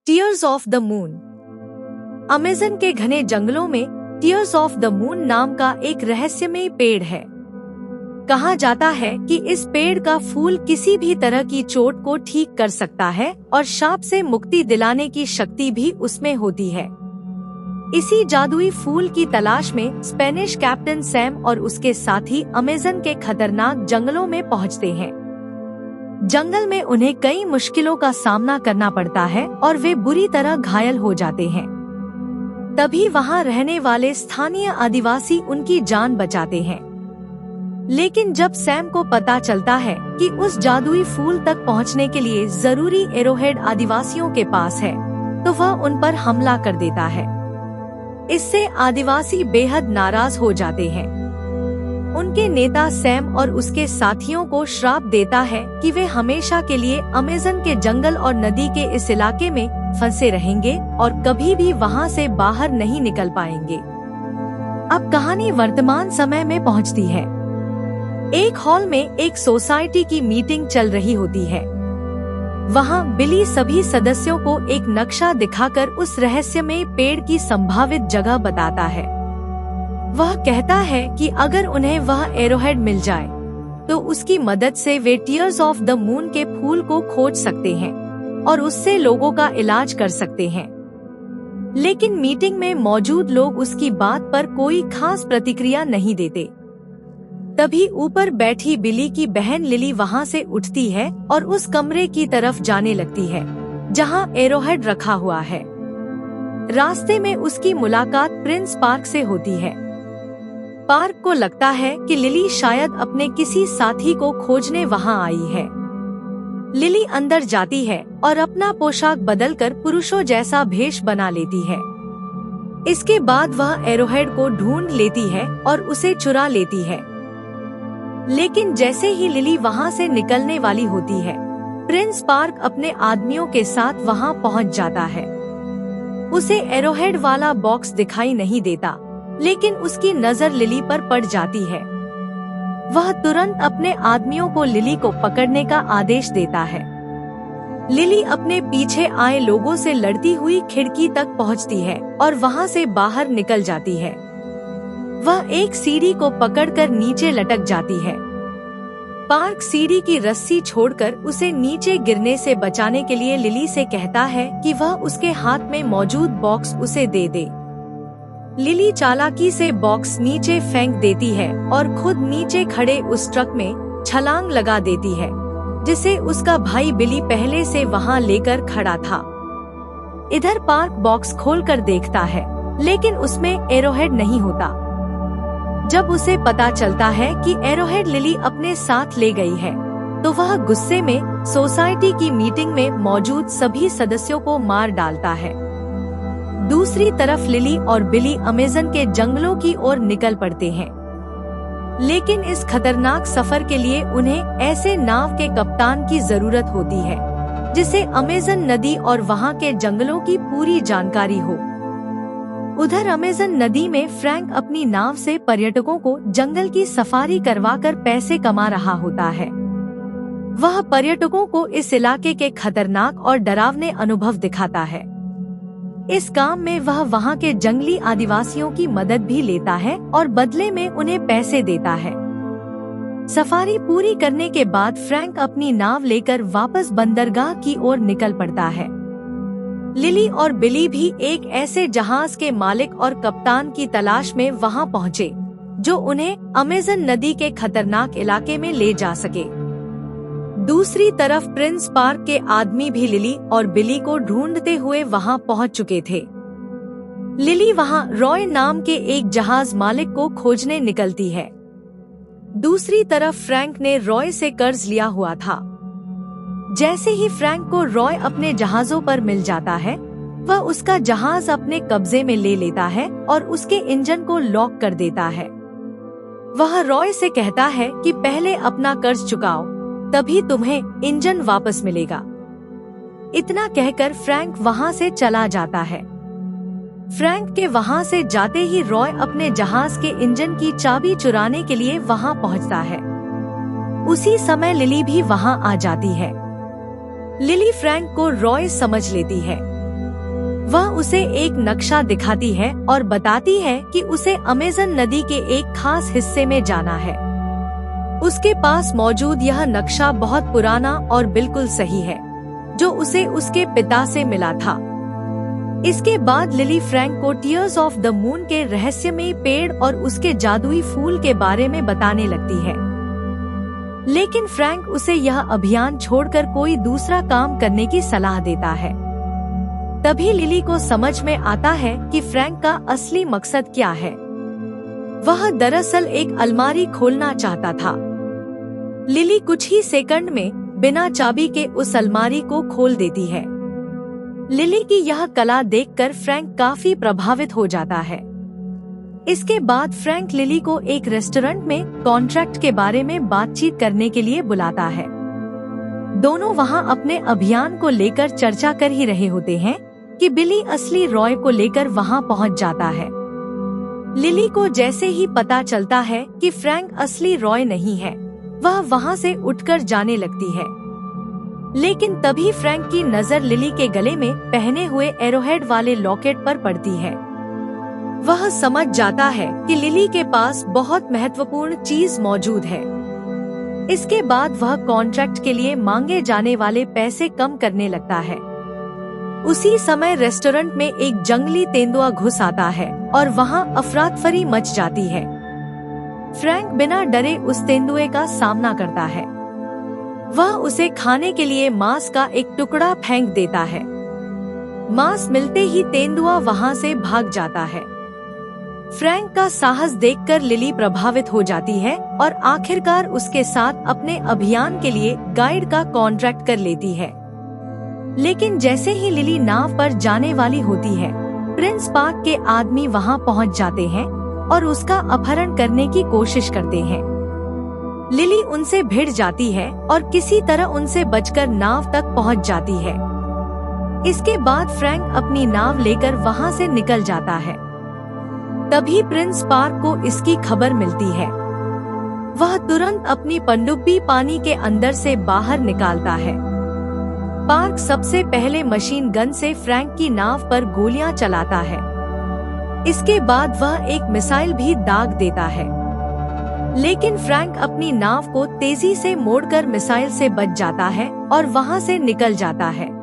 Tears of the moon. Amazon के घने जंगलों में टीयर्स ऑफ द मून नाम का एक रहस्यमय पेड़ है। कहा जाता है कि इस पेड़ का फूल किसी भी तरह की चोट को ठीक कर सकता है और शाप से मुक्ति दिलाने की शक्ति भी उसमें होती है। इसी जादुई फूल की तलाश में स्पेनिश कैप्टन सैम और उसके साथी अमेज़न के खतरनाक जंगलों में पहुंचते हैं। जंगल में उन्हें कई मुश्किलों का सामना करना पड़ता है और वे बुरी तरह घायल हो जाते हैं। तभी वहां रहने वाले स्थानीय आदिवासी उनकी जान बचाते हैं। लेकिन जब सैम को पता चलता है कि उस जादुई फूल तक पहुंचने के लिए जरूरी एरोहेड आदिवासियों के पास है, तो वह उन पर हमला कर देता है। इससे आदिवासी बेहद नाराज हो जाते हैं। उनके नेता सैम और उसके साथियों को श्राप देता है कि वे हमेशा के लिए अमेज़न के जंगल और नदी के इस इलाके में फंसे रहेंगे और कभी भी वहां से बाहर नहीं निकल पाएंगे। अब कहानी वर्तमान समय में पहुंचती है। एक हॉल में एक सोसाइटी की मीटिंग चल रही होती है। वहां बिली सभी सदस्यों को एक नक्शा दिखाकर उस रहस्यमय पेड़ की संभावित जगह बताता है। वह कहता है कि अगर उन्हें वह एरोहेड मिल जाए तो उसकी मदद से वे टीयर्स ऑफ द मून के फूल को खोज सकते हैं और उससे लोगों का इलाज कर सकते हैं। लेकिन मीटिंग में मौजूद लोग उसकी बात पर कोई खास प्रतिक्रिया नहीं देते। तभी ऊपर बैठी बिली की बहन लिली वहां से उठती है और उस कमरे की तरफ जाने लगती है जहां एरोहेड रखा हुआ है। रास्ते में उसकी मुलाकात प्रिंस पार्क से होती है। पार्क को लगता है कि लिली शायद अपने किसी साथी को खोजने वहां आई है। लिली अंदर जाती है और अपना पोशाक बदलकर पुरुषों जैसा भेष बना लेती है। इसके बाद वह एरोहेड को ढूंढ लेती है और उसे चुरा लेती है। लेकिन जैसे ही लिली वहां से निकलने वाली होती है, प्रिंस पार्क अपने आदमियों के साथ वहां पहुंच जाता है। उसे एरोहेड वाला बॉक्स दिखाई नहीं देता, लेकिन उसकी नजर लिली पर पड़ जाती है। वह तुरंत अपने आदमियों को लिली को पकड़ने का आदेश देता है। लिली अपने पीछे आए लोगों से लड़ती हुई खिड़की तक पहुंचती है और वहां से बाहर निकल जाती है। वह एक सीढ़ी को पकड़कर नीचे लटक जाती है। पार्क सीढ़ी की रस्सी छोड़कर उसे नीचे गिरने से बचाने के लिए लिली से कहता है कि वह उसके हाथ में मौजूद बॉक्स उसे दे दे। लिली चालाकी से बॉक्स नीचे फेंक देती है और खुद नीचे खड़े उस ट्रक में छलांग लगा देती है, जिसे उसका भाई बिली पहले से वहां लेकर खड़ा था। इधर पार्क बॉक्स खोलकर देखता है, लेकिन उसमें एरोहेड नहीं होता। जब उसे पता चलता है कि एरोहेड लिली अपने साथ ले गई है, तो वह गुस्से में सोसाइटी की मीटिंग में मौजूद सभी सदस्यों को मार डालता है। दूसरी तरफ लिली और बिली अमेज़न के जंगलों की ओर निकल पड़ते हैं। लेकिन इस खतरनाक सफर के लिए उन्हें ऐसे नाव के कप्तान की जरूरत होती है जिसे अमेज़न नदी और वहां के जंगलों की पूरी जानकारी हो। उधर अमेज़न नदी में फ्रैंक अपनी नाव से पर्यटकों को जंगल की सफारी करवाकर पैसे कमा रहा होता है। वह पर्यटकों को इस इलाके के खतरनाक और डरावने अनुभव दिखाता है। इस काम में वह वहां के जंगली आदिवासियों की मदद भी लेता है और बदले में उन्हें पैसे देता है। सफारी पूरी करने के बाद फ्रैंक अपनी नाव लेकर वापस बंदरगाह की ओर निकल पड़ता है। लिली और बिली भी एक ऐसे जहाज के मालिक और कप्तान की तलाश में वहां पहुंचे जो उन्हें अमेज़न नदी के खतरनाक इलाके में ले जा सके। दूसरी तरफ प्रिंस पार्क के आदमी भी लिली और बिली को ढूंढते हुए वहां पहुंच चुके थे। लिली वहां रॉय नाम के एक जहाज मालिक को खोजने निकलती है। दूसरी तरफ फ्रैंक ने रॉय से कर्ज लिया हुआ था। जैसे ही फ्रैंक को रॉय अपने जहाजों पर मिल जाता है, वह उसका जहाज अपने कब्जे में ले लेता है और उसके इंजन को लॉक कर देता है। वह रॉय से कहता है कि पहले अपना कर्ज चुकाओ, तभी तुम्हें इंजन वापस मिलेगा। इतना कहकर फ्रैंक वहां से चला जाता है। फ्रैंक के वहां से जाते ही रॉय अपने जहाज के इंजन की चाबी चुराने के लिए वहां पहुंचता है। उसी समय लिली भी वहां आ जाती है। लिली फ्रैंक को रॉय समझ लेती है। वह उसे एक नक्शा दिखाती है और बताती है कि उसे अमेज़न नदी के एक खास हिस्से में जाना है। उसके पास मौजूद यह नक्शा बहुत पुराना और बिल्कुल सही है, जो उसे उसके पिता से मिला था। इसके बाद लिली फ्रैंक को टीयर्स ऑफ द मून के रहस्यमयी पेड़ और उसके जादुई फूल के बारे में बताने लगती है। लेकिन फ्रैंक उसे यह अभियान छोड़कर कोई दूसरा काम करने की सलाह देता है। तभी लिली को समझ में आता है कि फ्रैंक का असली मकसद क्या है। वह दरअसल एक अलमारी खोलना चाहता था। लिली कुछ ही सेकंड में बिना चाबी के उस अलमारी को खोल देती है। लिली की यह कला देखकर फ्रैंक काफी प्रभावित हो जाता है। इसके बाद फ्रैंक लिली को एक रेस्टोरेंट में कॉन्ट्रैक्ट के बारे में बातचीत करने के लिए बुलाता है। दोनों वहां अपने अभियान को लेकर चर्चा कर ही रहे होते हैं कि बिली असली रॉय को लेकर वहां पहुंच जाता है। लिली को जैसे ही पता चलता है कि फ्रैंक असली रॉय नहीं है, वह वहां से उठकर जाने लगती है। लेकिन तभी फ्रैंक की नजर लिली के गले में पहने हुए एरोहेड वाले लॉकेट पर पड़ती है। वह समझ जाता है कि लिली के पास बहुत महत्वपूर्ण चीज मौजूद है। इसके बाद वह कॉन्ट्रैक्ट के लिए मांगे जाने वाले पैसे कम करने लगता है। उसी समय रेस्टोरेंट में एक जंगली तेंदुआ घुस आता है और वहां अफरातफरी मच जाती है। फ्रैंक बिना डरे उस तेंदुए का सामना करता है। वह उसे खाने के लिए मांस का एक टुकड़ा फेंक देता है। मांस मिलते ही तेंदुआ वहां से भाग जाता है। फ्रैंक का साहस देखकर लिली प्रभावित हो जाती है और आखिरकार उसके साथ अपने अभियान के लिए गाइड का कॉन्ट्रैक्ट कर लेती है। लेकिन जैसे ही लिली नाव पर जाने वाली होती है, प्रिंस पार्क के आदमी वहां पहुंच जाते हैं और उसका अपहरण करने की कोशिश करते हैं। लिली उनसे भिड़ जाती है और किसी तरह उनसे बचकर नाव तक पहुंच जाती है। इसके बाद फ्रैंक अपनी नाव लेकर वहां से निकल जाता है। तभी प्रिंस पार्क को इसकी खबर मिलती है। वह तुरंत अपनी पनडुब्बी पानी के अंदर से बाहर निकालता है। पार्क सबसे पहले मशीन गन से फ्रैंक की नाव पर गोलियां चलाता है। इसके बाद वह एक मिसाइल भी दाग देता है। लेकिन फ्रैंक अपनी नाव को तेजी से मोड़कर मिसाइल से बच जाता है और वहां से निकल जाता है।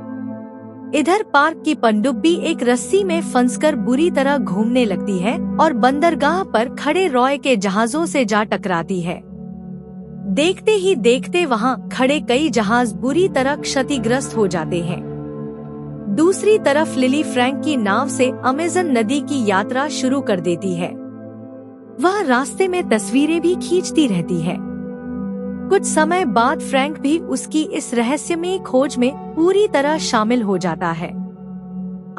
इधर पार्क की पनडुब्बी एक रस्सी में फंसकर बुरी तरह घूमने लगती है और बंदरगाह पर खड़े रॉय के जहाजों से जा टकराती है। देखते ही देखते वहां खड़े कई जहाज बुरी तरह क्षतिग्रस्त हो जाते हैं। दूसरी तरफ लिली फ्रैंक की नाव से अमेज़न नदी की यात्रा शुरू कर देती है। वह रास्ते में तस्वीरें भी खींचती रहती है। कुछ समय बाद फ्रैंक भी उसकी इस रहस्यमयी खोज में पूरी तरह शामिल हो जाता है।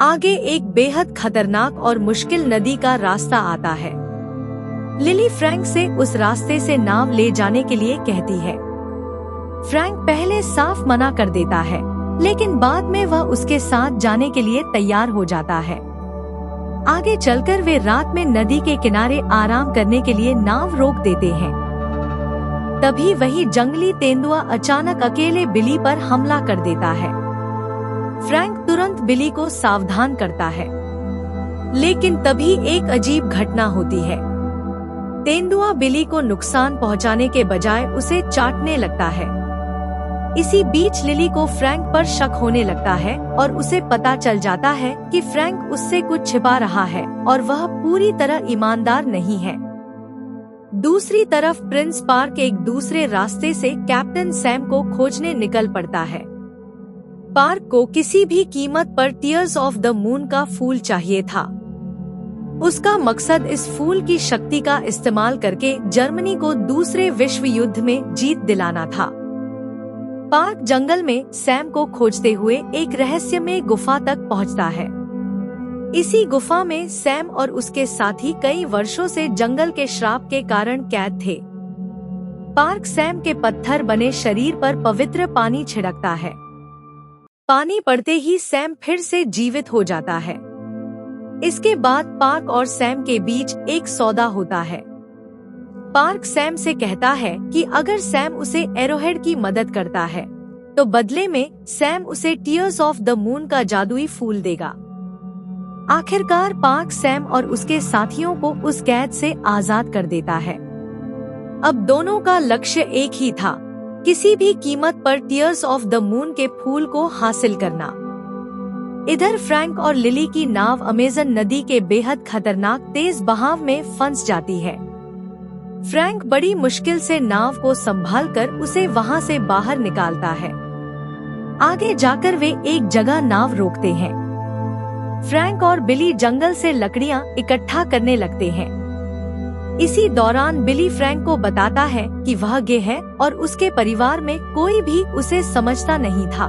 आगे एक बेहद खतरनाक और मुश्किल नदी का रास्ता आता है। लिली फ्रैंक से उस रास्ते से नाव ले जाने के लिए कहती है। फ्रैंक पहले साफ मना कर देता है, लेकिन बाद में वह उसके साथ जाने के लिए तैयार हो जाता है। आगे चलकर वे रात में नदी के किनारे आराम करने के लिए नाव रोक देते हैं। तभी वही जंगली तेंदुआ अचानक अकेले बिली पर हमला कर देता है। फ्रैंक तुरंत बिली को सावधान करता है, लेकिन तभी एक अजीब घटना होती है। तेंदुआ बिली को नुकसान पहुंचाने के बजाय उसे चाटने लगता है। इसी बीच लिली को फ्रैंक पर शक होने लगता है और उसे पता चल जाता है कि फ्रैंक उससे कुछ छिपा रहा है और वह पूरी तरह ईमानदार नहीं है। दूसरी तरफ प्रिंस पार्क एक दूसरे रास्ते से कैप्टन सैम को खोजने निकल पड़ता है। पार्क को किसी भी कीमत पर टीयर्स ऑफ द मून का फूल चाहिए था। उसका मकसद इस फूल की शक्ति का इस्तेमाल करके जर्मनी को दूसरे विश्व युद्ध में जीत दिलाना था। पार्क जंगल में सैम को खोजते हुए एक रहस्यमय गुफा तक पहुंचता है। इसी गुफा में सैम और उसके साथी कई वर्षों से जंगल के श्राप के कारण कैद थे। पार्क सैम के पत्थर बने शरीर पर पवित्र पानी छिड़कता है। पानी पड़ते ही सैम फिर से जीवित हो जाता है। इसके बाद पार्क और सैम के बीच एक सौदा होता है। पार्क सैम से कहता है कि अगर सैम उसे एरोहेड की मदद करता है, तो बदले में सैम उसे टीयर्स ऑफ द मून का जादुई फूल देगा। आखिरकार पार्क सैम और उसके साथियों को उस कैद से आजाद कर देता है। अब दोनों का लक्ष्य एक ही था, किसी भी कीमत पर टीयर्स ऑफ द मून के फूल को हासिल करना। इधर फ्रैंक और लिली की नाव अमेज़न नदी के बेहद खतरनाक तेज बहाव में फंस जाती है। फ्रैंक बड़ी मुश्किल से नाव को संभालकर उसे वहां से बाहर निकालता है। आगे जाकर वे एक जगह नाव रोकते हैं। फ्रैंक और बिली जंगल से लकड़ियां इकट्ठा करने लगते हैं। इसी दौरान बिली फ्रैंक को बताता है कि वह गे है और उसके परिवार में कोई भी उसे समझता नहीं था।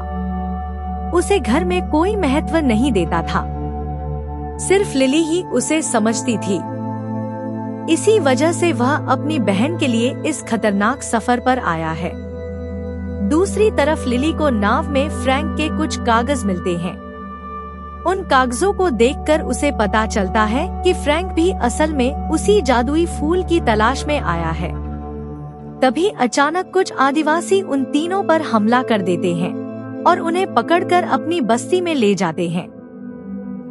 उसे घर में कोई महत्व नहीं देता था, सिर्फ लिली ही उसे समझती थी। इसी वजह से वह अपनी बहन के लिए इस खतरनाक सफर पर आया है। दूसरी तरफ लिली को नाव में फ्रैंक के कुछ कागज मिलते हैं। उन कागजों को देखकर उसे पता चलता है कि फ्रैंक भी असल में उसी जादुई फूल की तलाश में आया है। तभी अचानक कुछ आदिवासी उन तीनों पर हमला कर देते हैं और उन्हें पकड़कर अपनी बस्ती में ले जाते हैं।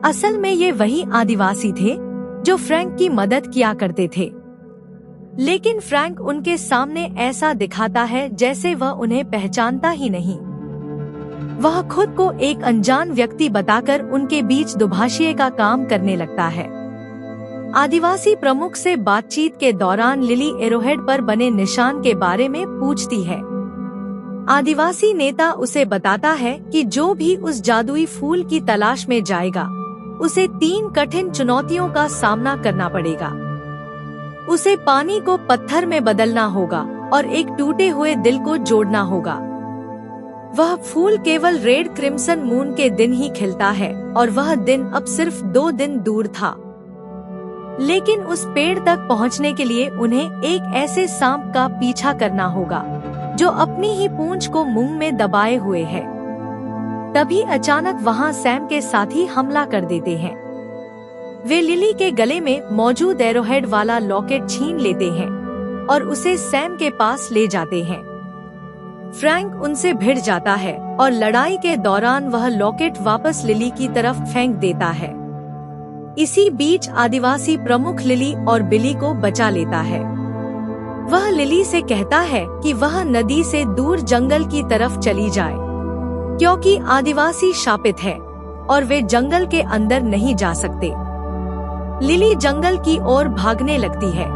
असल में ये वही आदिवासी थे जो फ्रैंक की मदद किया करते थे, लेकिन फ्रैंक उनके सामने ऐसा दिखाता है जैसे वह उन्हें पहचानता ही नहीं। वह खुद को एक अनजान व्यक्ति बताकर उनके बीच दुभाषिए का काम करने लगता है। आदिवासी प्रमुख से बातचीत के दौरान लिली एरोहेड पर बने निशान के बारे में पूछती है। आदिवासी नेता उसे बताता है कि जो भी उस जादुई फूल की तलाश में जाएगा उसे 3 कठिन चुनौतियों का सामना करना पड़ेगा। उसे पानी को पत्थर में बदलना होगा और एक टूटे हुए दिल को जोड़ना होगा। वह फूल केवल रेड क्रिम्सन मून के दिन ही खिलता है और वह दिन अब सिर्फ 2 दिन दूर था। लेकिन उस पेड़ तक पहुंचने के लिए उन्हें एक ऐसे सांप का पीछा करना होगा जो अपनी ही पूंछ को मुंह में दबाए हुए है। तभी अचानक वहां सैम के साथी हमला कर देते हैं। वे लिली के गले में मौजूद एरोहेड वाला लॉकेट छीन लेते हैं और उसे सैम के पास ले जाते हैं। फ्रैंक उनसे भिड़ जाता है और लड़ाई के दौरान वह लॉकेट वापस लिली की तरफ फेंक देता है। इसी बीच आदिवासी प्रमुख लिली और बिली को बचा लेता है। वह लिली से कहता है कि वह नदी से दूर जंगल की तरफ चली जाए, क्योंकि आदिवासी शापित है और वे जंगल के अंदर नहीं जा सकते। लिली जंगल की ओर भागने लगती है,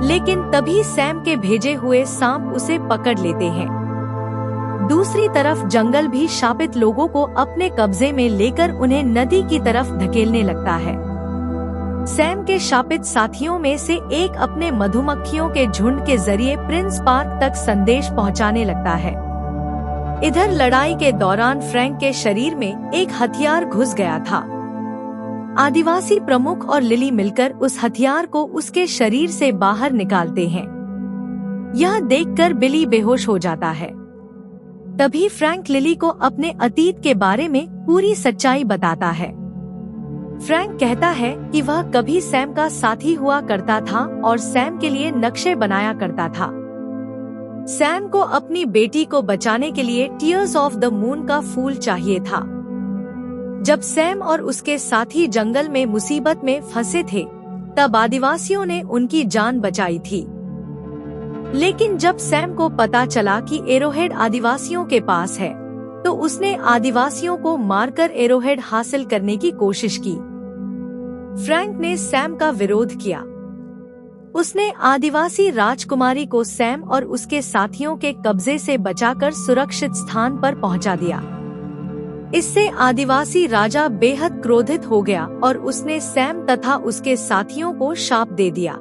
लेकिन तभी सैम के भेजे हुए सांप उसे पकड़ लेते हैं। दूसरी तरफ जंगल भी शापित लोगों को अपने कब्जे में लेकर उन्हें नदी की तरफ धकेलने लगता है। सैम के शापित साथियों में से एक अपने मधुमक्खियों के झुंड के जरिए प्रिंस पार्क तक संदेश पहुंचाने लगता है। इधर लड़ाई के दौरान फ्रैंक के शरीर में एक हथियार घुस गया था। आदिवासी प्रमुख और लिली मिलकर उस हथियार को उसके शरीर से बाहर निकालते हैं। यह देखकर बिली बेहोश हो जाता है। तभी फ्रैंक लिली को अपने अतीत के बारे में पूरी सच्चाई बताता है। फ्रैंक कहता है कि वह कभी सैम का साथी हुआ करता था और सैम के लिए नक्शे बनाया करता था। सैम को अपनी बेटी को बचाने के लिए टीयर्स ऑफ द मून का फूल चाहिए था। जब सैम और उसके साथी जंगल में मुसीबत में फंसे थे, तब आदिवासियों ने उनकी जान बचाई थी। लेकिन जब सैम को पता चला कि एरोहेड आदिवासियों के पास है, तो उसने आदिवासियों को मारकर एरोहेड हासिल करने की कोशिश की। फ्रैंक ने सैम का विरोध किया। उसने आदिवासी राजकुमारी को सैम और उसके साथियों के कब्जे से बचाकर सुरक्षित स्थान पर पहुंचा दिया। इससे आदिवासी राजा बेहद क्रोधित हो गया और उसने सैम तथा उसके साथियों को शाप दे दिया।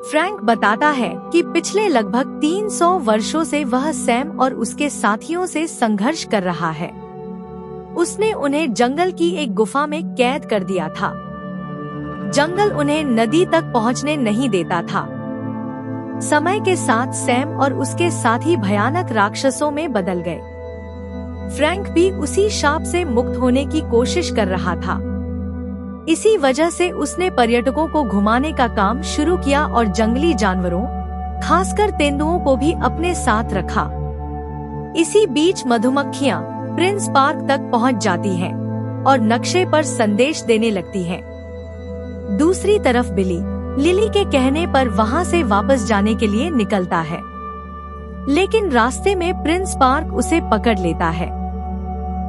फ्रैंक बताता है कि पिछले लगभग 300 वर्षों से वह सैम और उसके साथियों से संघर्ष कर रहा है। उसने उन्हें जंगल की एक गुफा में कैद कर दिया था। जंगल उन्हें नदी तक पहुंचने नहीं देता था। समय के साथ सैम और उसके साथी भयानक राक्षसों में बदल गए। फ्रैंक भी उसी शाप से मुक्त होने की कोशिश कर रहा था। इसी वजह से उसने पर्यटकों को घुमाने का काम शुरू किया और जंगली जानवरों, खासकर तेंदुओं को भी अपने साथ रखा। इसी बीच मधुमक्खियां प्रिंस पार्क तक पहुंच जाती हैं। और नक्शे पर संदेश देने लगती है। दूसरी तरफ बिली लिली के कहने पर वहां से वापस जाने के लिए निकलता है, लेकिन रास्ते में प्रिंस पार्क उसे पकड़ लेता है।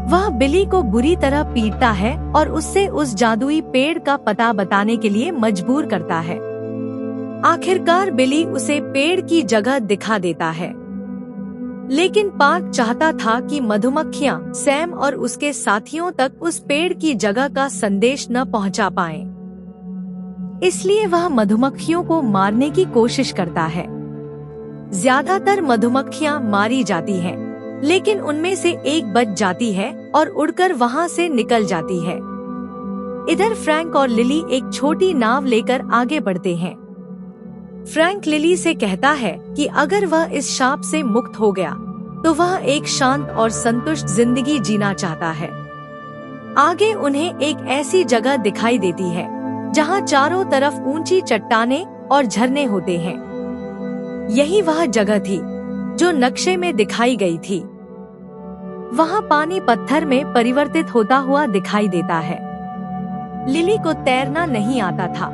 वह बिली को बुरी तरह पीटता है और उससे उस जादुई पेड़ का पता बताने के लिए मजबूर करता है। आखिरकार बिली उसे पेड़ की जगह दिखा देता है, लेकिन पार्क चाहता था कि मधुमक्खियां सैम और उसके साथियों तक उस पेड़ की जगह का संदेश न पहुंचा पाएं। इसलिए वह मधुमक्खियों को मारने की कोशिश करता है। ज्यादातर मधुमक्खियां मारी जाती हैं, लेकिन उनमें से एक बच जाती है और उड़कर वहां से निकल जाती है। इधर फ्रैंक और लिली एक छोटी नाव लेकर आगे बढ़ते हैं। फ्रैंक लिली से कहता है कि अगर वह इस शाप से मुक्त हो गया तो वह एक शांत और संतुष्ट जिंदगी जीना चाहता है। आगे उन्हें एक ऐसी जगह दिखाई देती है जहां चारों तरफ ऊंची चट्टानें और झरने होते हैं। यही वह जगह थी जो नक्शे में दिखाई गई थी। वहां पानी पत्थर में परिवर्तित होता हुआ दिखाई देता है। लिली को तैरना नहीं आता था,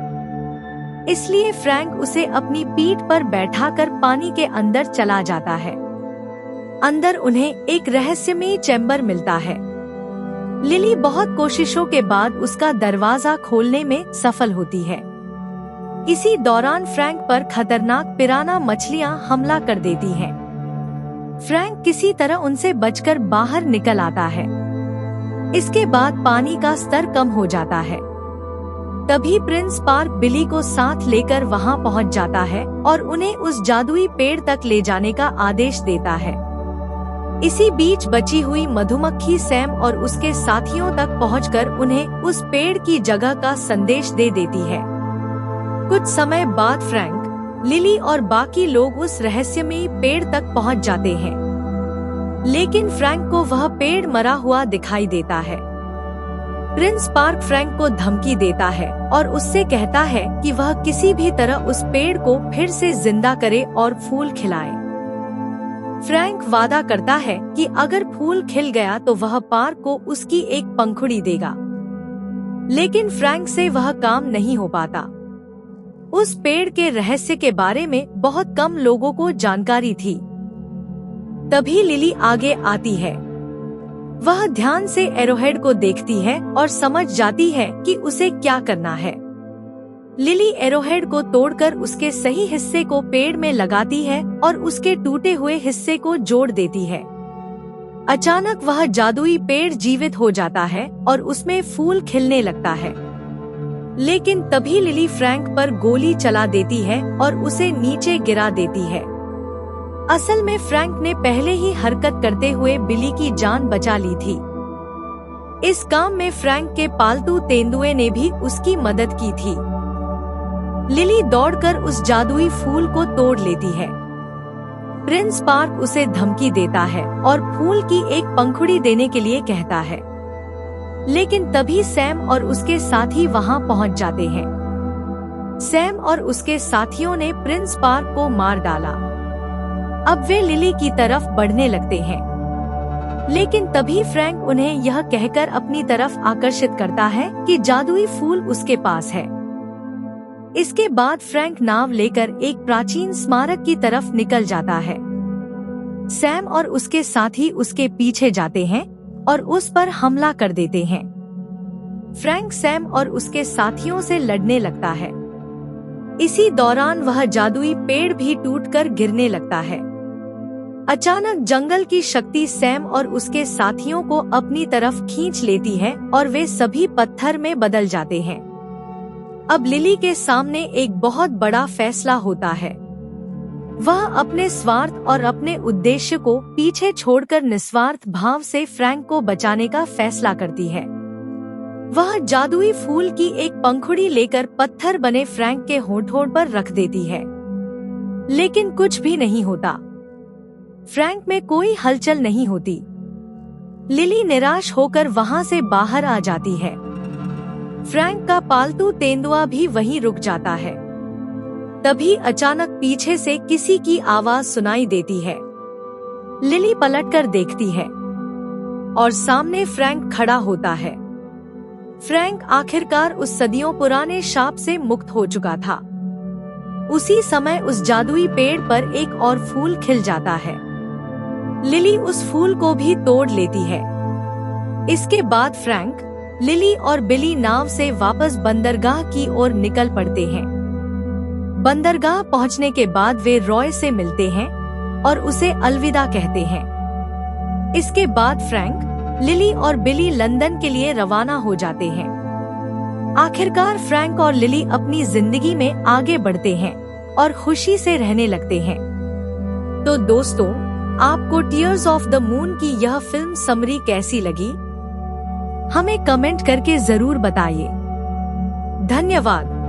इसलिए फ्रैंक उसे अपनी पीठ पर बैठाकर पानी के अंदर चला जाता है। अंदर उन्हें एक रहस्यमयी चैम्बर मिलता है। लिली बहुत कोशिशों के बाद उसका दरवाजा खोलने में सफल होती है। इसी दौरान फ्रैंक पर खतरनाक पिराना मछलियां हमला कर देती हैं। फ्रैंक किसी तरह उनसे बचकर बाहर निकल आता है। इसके बाद पानी का स्तर कम हो जाता है। तभी प्रिंस पार्क बिली को साथ लेकर वहां पहुंच जाता है और उन्हें उस जादुई पेड़ तक ले जाने का आदेश देता है। इसी बीच बची हुई मधुमक्खी सैम और उसके साथियों तक पहुंचकर उन्हें उस पेड़ की जगह का संदेश दे देती है। कुछ समय बाद फ्रैंक, लिली और बाकी लोग उस रहस्यमयी पेड़ तक पहुंच जाते हैं, लेकिन फ्रैंक को वह पेड़ मरा हुआ दिखाई देता है। प्रिंस पार्क फ्रैंक को धमकी देता है और उससे कहता है कि वह किसी भी तरह उस पेड़ को फिर से जिंदा करे और फूल खिलाए। फ्रैंक वादा करता है कि अगर फूल खिल गया तो वह पार्क को उसकी एक पंखुड़ी देगा, लेकिन फ्रैंक से वह काम नहीं हो पाता। उस पेड़ के रहस्य के बारे में बहुत कम लोगों को जानकारी थी। तभी लिली आगे आती है। वह ध्यान से एरोहेड को देखती है और समझ जाती है कि उसे क्या करना है। लिली एरोहेड को तोड़कर उसके सही हिस्से को पेड़ में लगाती है और उसके टूटे हुए हिस्से को जोड़ देती है। अचानक वह जादुई पेड़ जीवित हो जाता है और उसमें फूल खिलने लगता है। लेकिन तभी लिली फ्रैंक पर गोली चला देती है और उसे नीचे गिरा देती है। असल में फ्रैंक ने पहले ही हरकत करते हुए बिली की जान बचा ली थी। इस काम में फ्रैंक के पालतू तेंदुए ने भी उसकी मदद की थी। लिली दौड़कर उस जादुई फूल को तोड़ लेती है। प्रिंस पार्क उसे धमकी देता है और फूल की एक पंखुड़ी देने के लिए कहता है, लेकिन तभी सैम और उसके साथी वहां पहुंच जाते हैं। सैम और उसके साथियों ने प्रिंस पार्क को मार डाला। अब वे लिली की तरफ बढ़ने लगते हैं, लेकिन तभी फ्रैंक उन्हें यह कहकर अपनी तरफ आकर्षित करता है कि जादुई फूल उसके पास है। इसके बाद फ्रैंक नाव लेकर एक प्राचीन स्मारक की तरफ निकल जाता है। सैम और उसके साथी उसके पीछे जाते हैं और उस पर हमला कर देते हैं। फ्रैंक सैम और उसके साथियों से लड़ने लगता है। इसी दौरान वह जादुई पेड़ भी टूटकर गिरने लगता है। अचानक जंगल की शक्ति सैम और उसके साथियों को अपनी तरफ खींच लेती है और वे सभी पत्थर में बदल जाते हैं। अब लिली के सामने एक बहुत बड़ा फैसला होता है। वह अपने स्वार्थ और अपने उद्देश्य को पीछे छोड़कर निस्वार्थ भाव से फ्रैंक को बचाने का फैसला करती है। वह जादुई फूल की एक पंखुड़ी लेकर पत्थर बने फ्रैंक के होठों पर रख देती है, लेकिन कुछ भी नहीं होता। फ्रैंक में कोई हलचल नहीं होती। लिली निराश होकर वहां से बाहर आ जाती है। फ्रैंक का पालतू तेंदुआ भी वहीं रुक जाता है। तभी अचानक पीछे से किसी की आवाज सुनाई देती है। लिली पलटकर देखती है और सामने फ्रैंक खड़ा होता है। फ्रैंक आखिरकार उस सदियों पुराने शाप से मुक्त हो चुका था। उसी समय उस जादुई पेड़ पर एक और फूल खिल जाता है। लिली उस फूल को भी तोड़ लेती है। इसके बाद फ्रैंक, लिली और बिली नाव से वापस बंदरगाह की ओर निकल पड़ते हैं। बंदरगाह पहुंचने के बाद वे रॉय से मिलते हैं और उसे अलविदा कहते हैं। इसके बाद फ्रैंक, लिली और बिली लंदन के लिए रवाना हो जाते हैं। आखिरकार फ्रैंक और लिली अपनी जिंदगी में आगे बढ़ते हैं और खुशी से रहने लगते हैं। तो दोस्तों, आपको टीयर्स ऑफ द मून की यह फिल्म समरी कैसी लगी? हमें कमेंट करके जरूर बताइए। धन्यवाद।